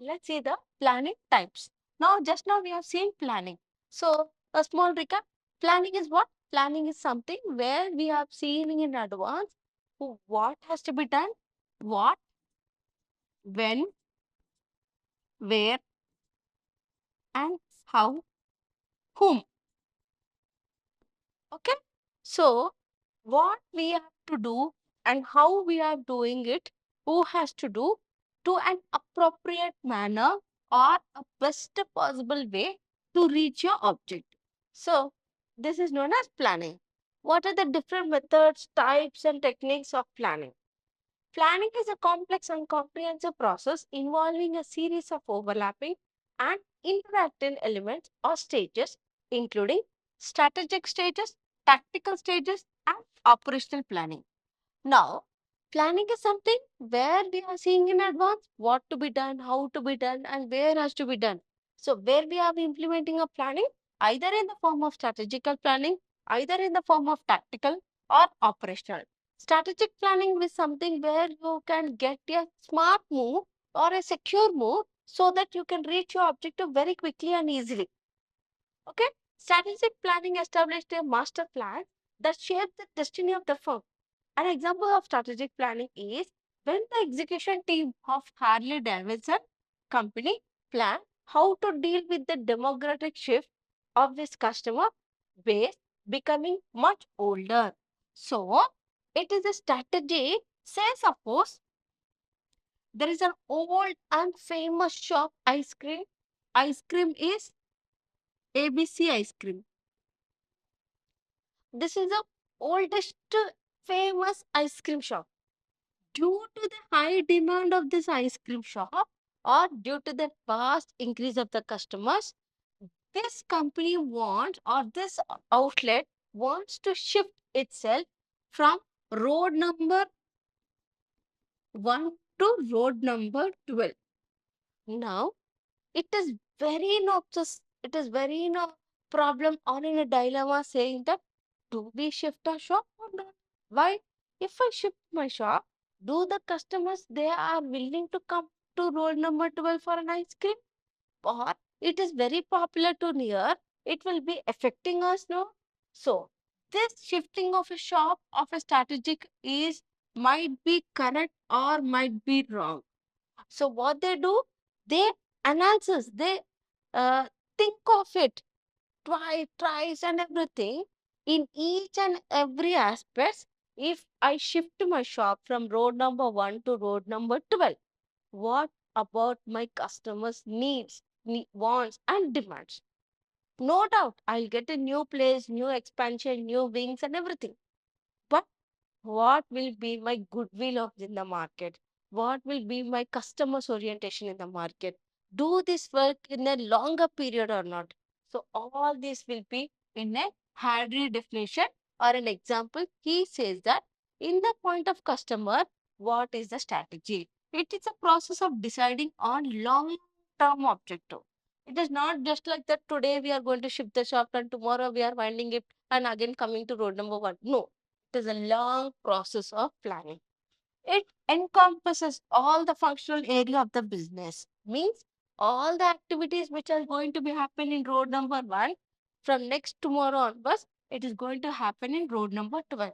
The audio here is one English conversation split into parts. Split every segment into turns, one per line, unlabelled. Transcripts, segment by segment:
let's see the planning types. Just now we have seen planning. So, a small recap. Planning is what? Planning is something where we have seen in advance what has to be done, what, when, where, and how, whom. Okay. So, what we have to do and how we are doing it, who has to do to an appropriate manner or a best possible way to reach your objective. So, this is known as planning. What are the different methods, types, and techniques of planning? Planning is a complex and comprehensive process involving a series of overlapping and interacting elements or stages, including strategic stages, tactical stages, and operational planning. Now, planning is something where we are seeing in advance what to be done, how to be done, and where has to be done. So, where we are implementing a planning, either in the form of strategical planning, either in the form of tactical or operational. Strategic planning is something where you can get a smart move or a secure move so that you can reach your objective very quickly and easily. Okay? Strategic planning established a master plan that shapes the destiny of the firm. An example of strategic planning is when the execution team of Harley Davidson company plan how to deal with the demographic shift of this customer base becoming much older. So, it is a strategy. Say, suppose there is an old and famous shop ice cream. Ice cream is ABC ice cream. This is the oldest famous ice cream shop. Due to the high demand of this ice cream shop or due to the vast increase of the customers, this company wants or this outlet wants to shift itself from road number 1 to road number 12. Now, it is very noxious. It is very no problem or in a dilemma saying that do we shift our shop or not? Why? If I shift my shop, do the customers they are willing to come to road number 12 for an ice cream? Or it is very popular to near, it will be affecting us, no? So this shifting of a shop of a strategic is might be correct or might be wrong. So what they do, they analysis, they uh, think of it twice and everything in each and every aspect. If I shift my shop from road number 1 to road number 12, what about my customers' needs, wants, and demands? No doubt, I'll get a new place, new expansion, new wings, and everything. But what will be my goodwill of in the market? What will be my customers orientation in the market? Do this work in a longer period or not? So all this will be in a Hardy definition or an example. He says that in the point of customer, what is the strategy? It is a process of deciding on long term objective. It is not just like that today we are going to ship the shop and tomorrow we are winding it and again coming to road number 1. No, it is a long process of planning. It encompasses all the functional area of the business. Means all the activities which are going to be happen in road number 1 from next tomorrow onwards, it is going to happen in road number 12.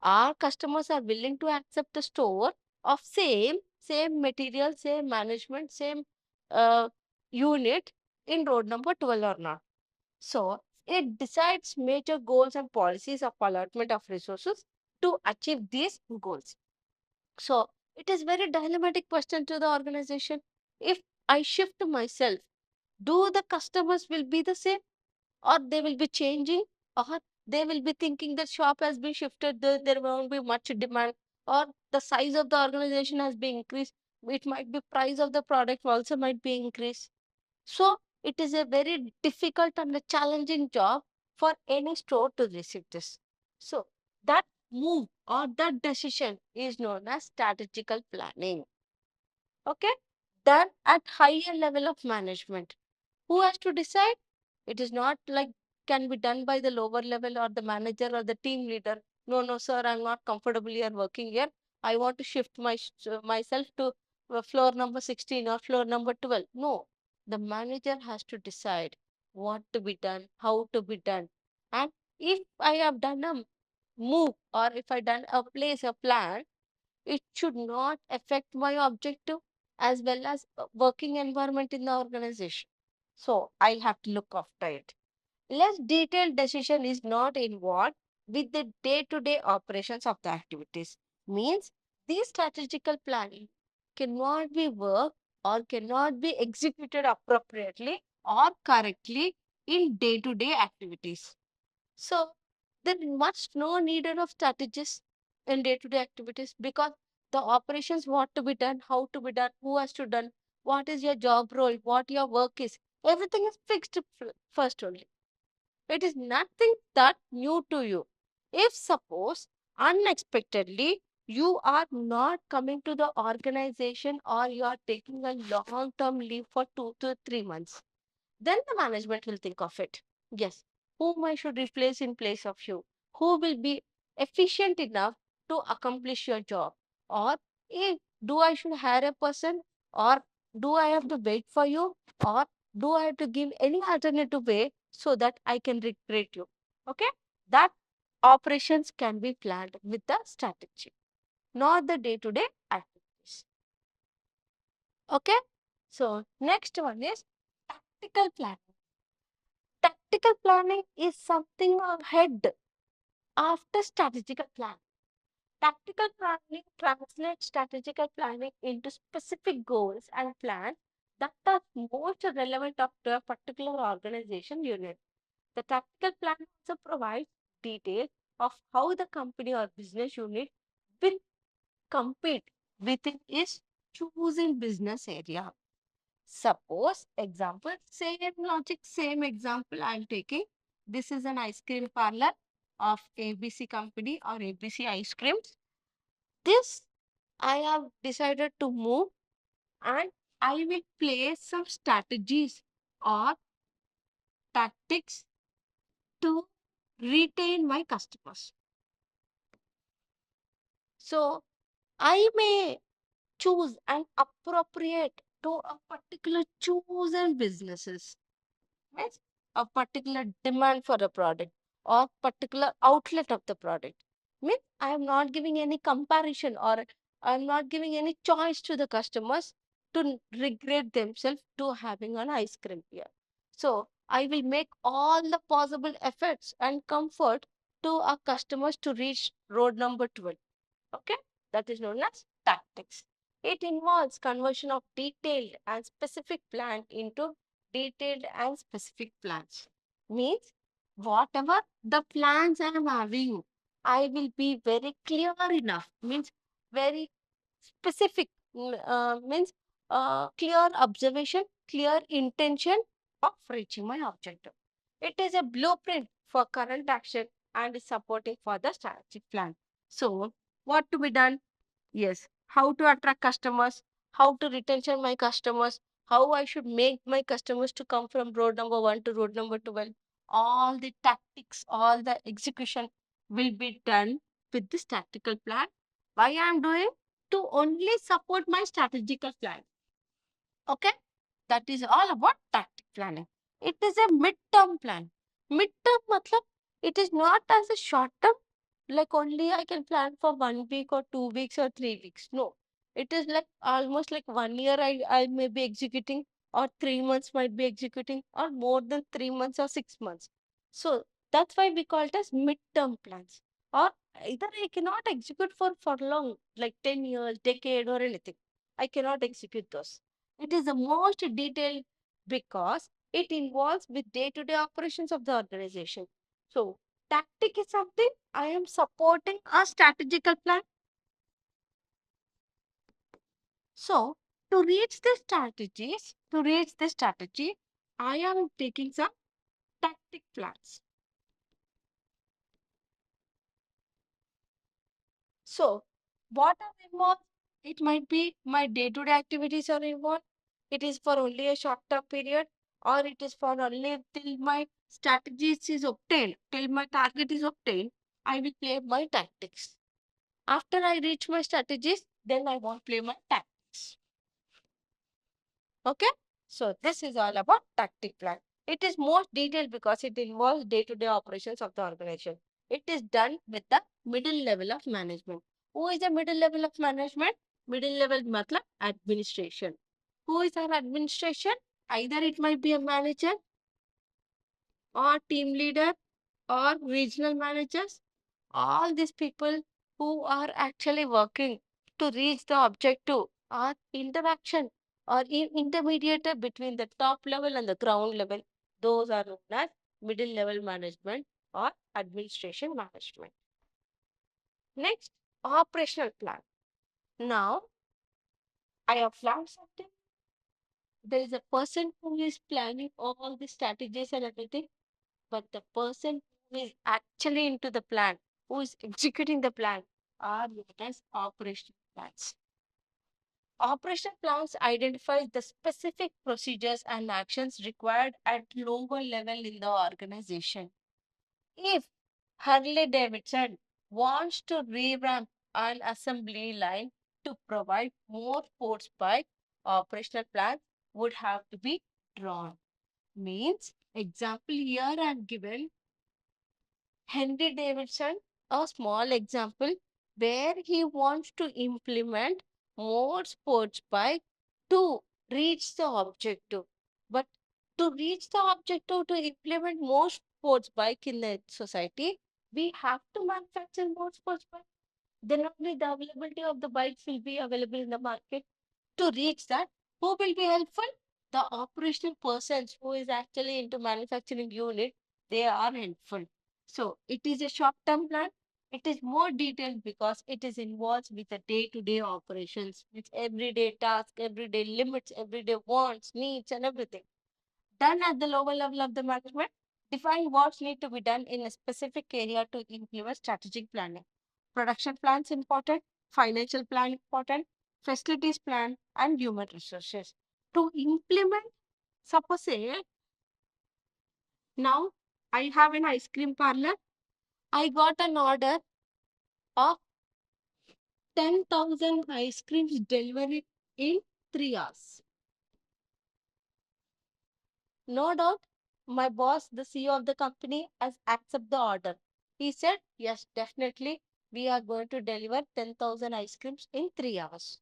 Our customers are willing to accept the store of same material, same management, same uh, unit in road number 12 or not. So, it decides major goals and policies of allotment of resources to achieve these goals. So, it is very dilemmatic question to the organization. If I shift myself, do the customers will be the same or they will be changing or they will be thinking that shop has been shifted, there won't be much demand or the size of the organization has been increased. It might be price of the product also might be increased. So it is a very difficult and a challenging job for any store to receive this. So that move or that decision is known as strategical planning. Okay, done at higher level of management. Who has to decide? It is not like can be done by the lower level or the manager or the team leader. No, no, sir, I'm not comfortable here working here. I want to shift myself to floor number 16 or floor number 12. No, the manager has to decide what to be done, how to be done. And if I have done a move or if I done a place, a plan, it should not affect my objective as well as working environment in the organization. So I have to look after it. Less detailed decision is not involved with the day-to-day operations of the activities. Means these strategical planning cannot be worked or cannot be executed appropriately or correctly in day-to-day activities. So there much no needed of strategies in day-to-day activities because the operations what to be done, how to be done, who has to done, what is your job role, what your work is, everything is fixed first only. It is nothing that new to you. If suppose unexpectedly you are not coming to the organization or you are taking a long term leave for 2 to 3 months, then the management will think of it. Yes, whom I should replace in place of you? Who will be efficient enough to accomplish your job? Or if do I should hire a person or do I have to wait for you or do I have to give any alternative way so that I can recruit you? Okay, that operations can be planned with the strategy, not the day-to-day activities. Okay, so next one is tactical planning. Tactical planning is something ahead after strategical planning. Tactical planning translates strategical planning into specific goals and plans that are most relevant up to a particular organization unit. The tactical plan also provides details of how the company or business unit will compete within its choosing business area. Suppose, example, same logic, same example I'm taking. This is an ice cream parlor of ABC company or ABC ice creams. This I have decided to move and I will place some strategies or tactics to retain my customers. So I may choose and appropriate to a particular chosen businesses, means a particular demand for a product or particular outlet of the product. Means I am not giving any comparison or I am not giving any choice to the customers to regret themselves to having an ice cream here. So I will make all the possible efforts and comfort to our customers to reach road number 12. Okay, that is known as tactics. It involves conversion of detailed and specific plan into detailed and specific plans. Means whatever the plans I am having, I will be very clear enough. Means very specific. Means clear observation, clear intention of reaching my objective. It is a blueprint for current action and is supporting for the strategic plan. So, what to be done? Yes, how to attract customers, how to retention my customers, how I should make my customers to come from road number 1 to road number 12. All the tactics, all the execution will be done with this tactical plan. Why I am doing? To only support my strategical plan. Okay, that is all about tactic planning. It is a mid-term plan. Mid-term matlab, it is not as a short term, like only I can plan for 1 week or 2 weeks or 3 weeks. No, it is like almost like 1 year I may be executing or 3 months might be executing or more than 3 months or 6 months. So that's why we call it as mid-term plans. Or either I cannot execute for long, like 10 years, decade or anything. I cannot execute those. It is the most detailed because it involves with day-to-day operations of the organization. So tactic is something I am supporting a strategical plan. So to reach this strategy, I am taking some tactic plans. So what are involved? It might be my day-to-day activities are involved. It is for only a short-term period, or it is for only till my strategies is obtained, till my target is obtained. I will play my tactics. After I reach my strategies, then I won't play my tactics. Okay. So this is all about tactic plan. It is most detailed because it involves day-to-day operations of the organization. It is done with the middle level of management. Who is the middle level of management? Middle level matlab administration. Who is our administration? Either it might be a manager or team leader or regional managers. All these people who are actually working to reach the objective are interaction or intermediator between the top level and the ground level. Those are known as middle level management or administration management. Next, operational plan. Now, I have planned something. There is a person who is planning all the strategies and everything, but the person who is actually into the plan, who is executing the plan, are known as operational plans. Operational plans identify the specific procedures and actions required at lower level in the organization. If Harley Davidson wants to revamp an assembly line to provide more sports bike, operational plans would have to be drawn. Means, example here I am given Henry Davidson, a small example where he wants to implement more sports bike to reach the objective. But to reach the objective to implement more sports bike in the society, we have to manufacture more sports bike. Then only the availability of the bikes will be available in the market. To reach that, who will be helpful? The operational persons who is actually into manufacturing unit, they are helpful. So it is a short-term plan. It is more detailed because it is involved with the day-to-day operations, with everyday tasks, everyday limits, everyday wants, needs, and everything. Done at the lower level of the management, define what need to be done in a specific area to implement strategic planning. Production plans important, financial plan important, facilities plan, and human resources. To implement, suppose say, now I have an ice cream parlor. I got an order of 10,000 ice creams delivered in 3 hours. No doubt, my boss, the CEO of the company, has accepted the order. He said, yes, definitely, we are going to deliver 10,000 ice creams in 3 hours.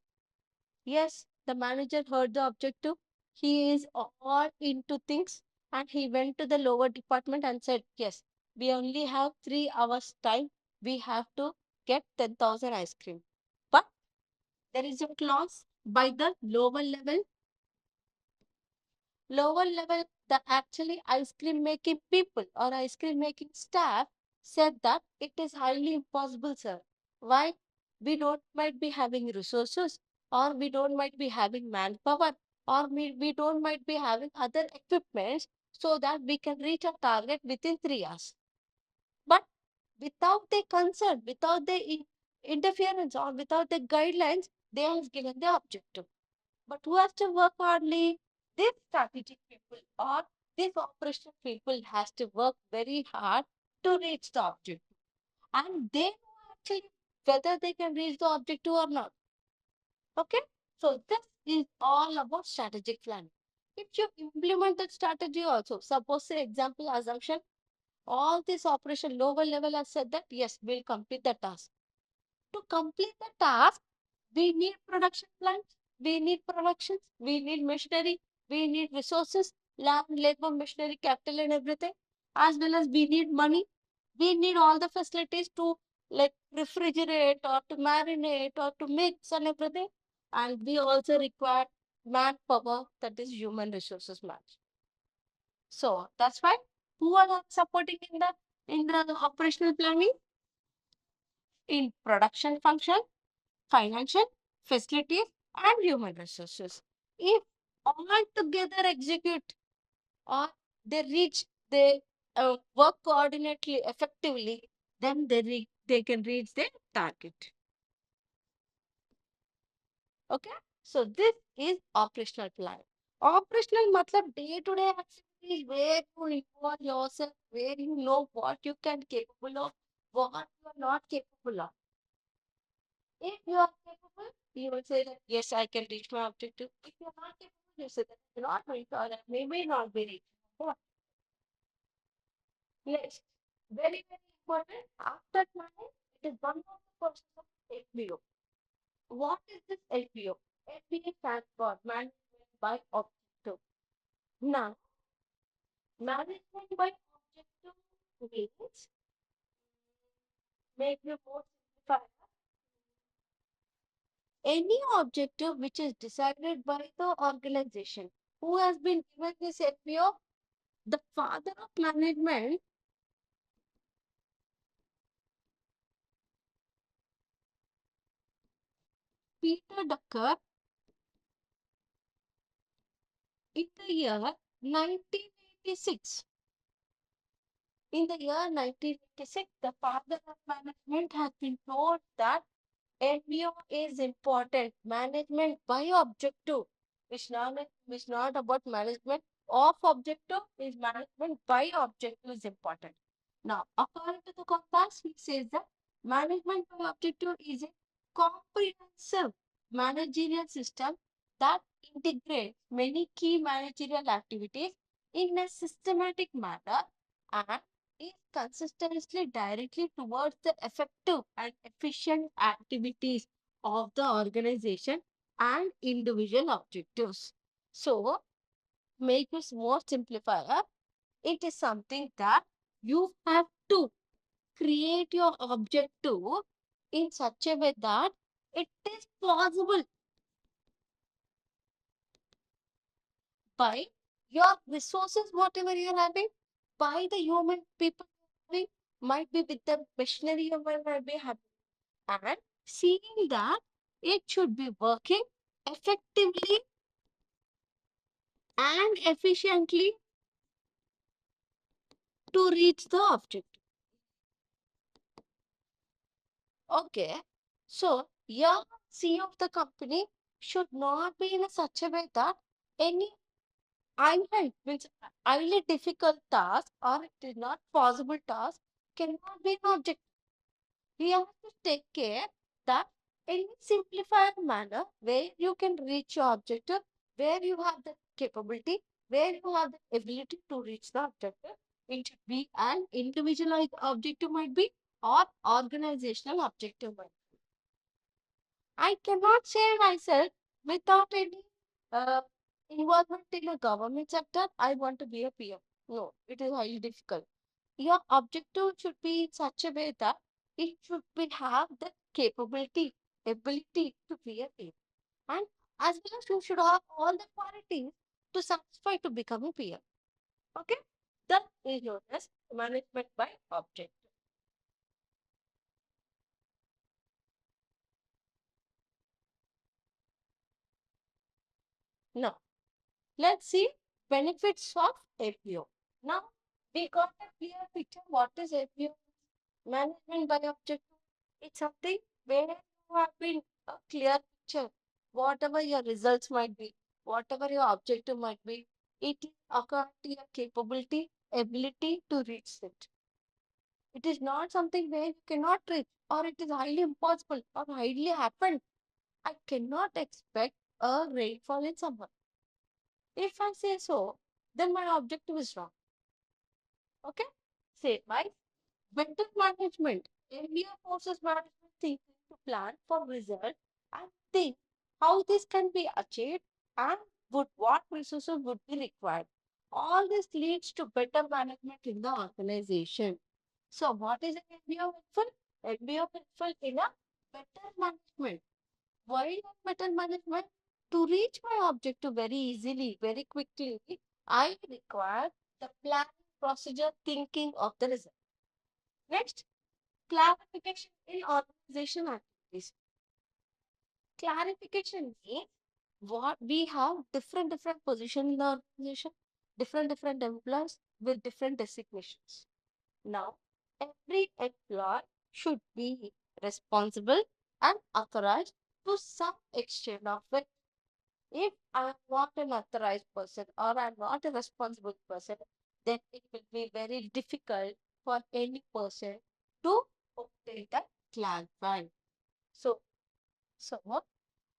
Yes, the manager heard the objective. He is all into things and he went to the lower department and said, yes, we only have 3 hours time. We have to get 10,000 ice cream. But there is a clause by the lower level, the actually ice cream making people or ice cream making staff said that it is highly impossible, sir. Why? We don't might be having resources, or we don't might be having manpower, or we don't might be having other equipments so that we can reach our target within 3 hours. But without their consent, without their interference, or without the guidelines, they have given the objective. But who has to work hardly? These strategic people or these operational people has to work very hard to reach the objective. And they know actually whether they can reach the objective or not. Okay? So this is all about strategic planning. If you implement that strategy also, suppose say example assumption, all this operation lower level has said that yes, we'll complete the task. To complete the task, we need production plants, we need productions, we need machinery, we need resources, land, labor, machinery, capital, and everything. As well as we need money, we need all the facilities to like refrigerate or to marinate or to mix and everything. And we also require manpower, that is human resources management. So that's why who are supporting in the operational planning in production function, financial, facilities, and human resources. If all together execute or they reach, they work coordinately effectively, then they can reach their target. Okay, so this is operational plan. Operational matlab day-to-day activities where you involve yourself, where you know what you can capable of, what you are not capable of. If you are capable, you will say that yes, I can reach my objective. If you are not capable, you say that you not reach or that may not be reached. What? Next, very, very important, after planning, it is one of the process of LBO. What is this LBO? LBO stands for Management by Objective. Now, management by objective means, make you more simplified. Any objective which is decided by the organization. Who has been given this LBO? The father of management, Peter Drucker, in the year 1986. In the year 1986, the father of management has been told that MBO is important. Management by objective. It's not about management of objective, is management by objective is important. Now, according to the compass, he says that management by objective is a comprehensive managerial system that integrates many key managerial activities in a systematic manner and is consistently directly towards the effective and efficient activities of the organization and individual objectives. So, make it more simplifier. It is something that you have to create your objective in such a way that it is possible by your resources, whatever you are having, by the human people you are having, might be with the machinery you might be having, and seeing that it should be working effectively and efficiently to reach the objective. Okay, so your CEO of the company should not be in a such a way that any island means highly difficult task or it is not possible task cannot be an objective. We have to take care that in a simplified manner where you can reach your objective, where you have the capability, where you have the ability to reach the objective. It should be an individual objective might be or organizational objective might be. I cannot say myself without any uh, involvement in a government sector. I want to be a PM. No, it is highly difficult. Your objective should be in such a way that it should be have the capability, ability to be a PM. And as well as you should have all the qualities to satisfy to become a PM. Okay? That is known as management by objective. Now, let's see benefits of APO. Now, we got a clear picture what is APO. Management by objective. It's something where you have been a clear picture. Whatever your results might be, whatever your objective might be, it is according to your capability, ability to reach it. It is not something where you cannot reach, or it is highly impossible, or highly happened. I cannot expect a rainfall in summer. If I say so, then my objective is wrong. Okay? Say my better management. Earlier forces management thinking to plan for result and think how this can be achieved and would what resources would be required. All this leads to better management in the organization. So what is an MBO helpful? MBO helpful in a better management. Why is better management? To reach my objective very easily, very quickly, I require the planning procedure thinking of the result. Next, clarification in organization activities. Clarification means what we have different position in the organization, different employees with different designations. Now, every employee should be responsible and authorized to some extent of it. If I am not an authorized person or I am not a responsible person, then it will be very difficult for any person to obtain that clarify. So, so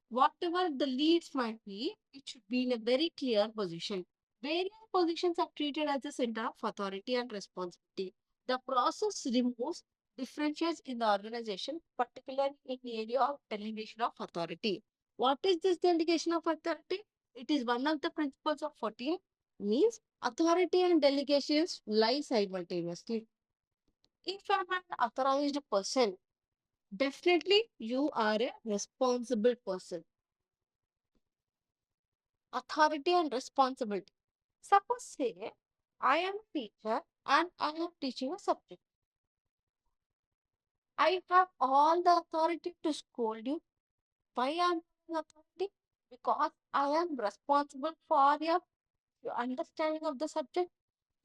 Whatever the leads might be, it should be in a very clear position. Various positions are treated as the center of authority and responsibility. The process removes differentiates in the organization, particularly in the area of delegation of authority. What is this delegation of authority? It is one of the principles of 14, means authority and delegations lie simultaneously. If I'm an authorized person, definitely you are a responsible person. Authority and responsibility. Suppose say I am a teacher and I am teaching a subject. I have all the authority to scold you. Why I am having authority? Because I am responsible for your understanding of the subject,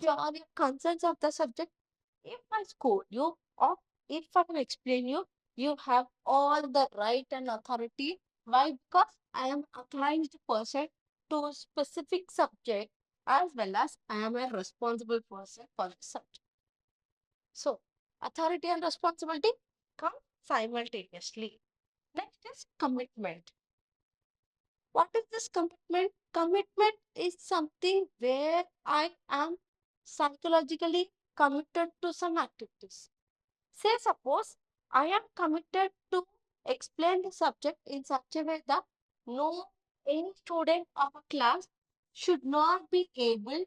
for your concerns of the subject. If I scold you or if I explain you, you have all the right and authority. Why? Because I am authorized person to a specific subject as well as I am a responsible person for the subject. So, authority and responsibility come simultaneously. Next is commitment. What is this commitment? Commitment is something where I am psychologically committed to some activities. Say, suppose I am committed to explain the subject in such a way that no any student of a class should not be able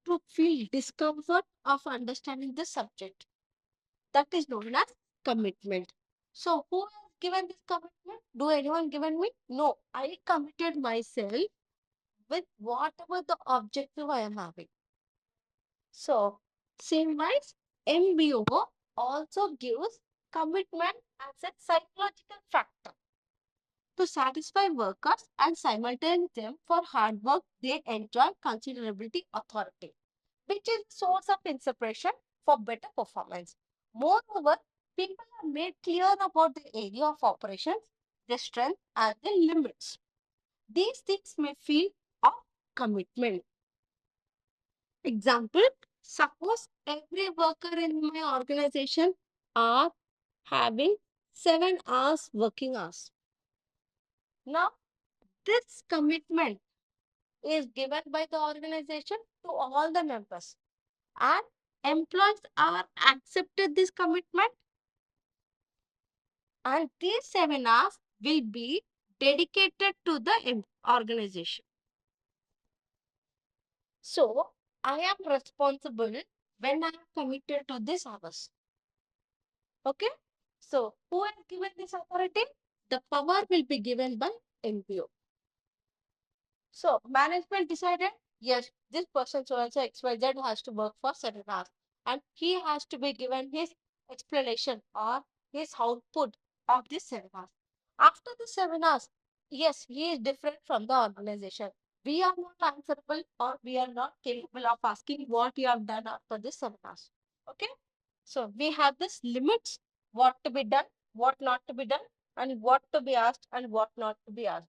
to feel discomfort of understanding the subject. That is known as commitment. So, who has given this commitment? Do anyone given me? No, I committed myself with whatever the objective I am having. So, same wise, MBO also gives commitment as a psychological factor to satisfy workers and simultaneous them for hard work. They enjoy considerability authority, which is the source of inspiration for better performance. Moreover, people are made clear about the area of operations, their strength, and their limits. These things may feel of commitment. Example, suppose every worker in my organization are having 7 hours working hours. Now, this commitment is given by the organization to all the members, and employees are accepted this commitment, and these 7 hours will be dedicated to the organization. So, I am responsible when I am committed to this hours. Okay. So, who has given this authority? The power will be given by MPO. So, management decided, yes, this person so and so XYZ has to work for 7 hours and he has to be given his explanation or his output of this 7 hours. After the 7 hours, yes, he is different from the organization. We are not answerable or we are not capable of asking what you have done after this 7 hours. Okay. So, we have this limits, what to be done, what not to be done, and what to be asked and what not to be asked.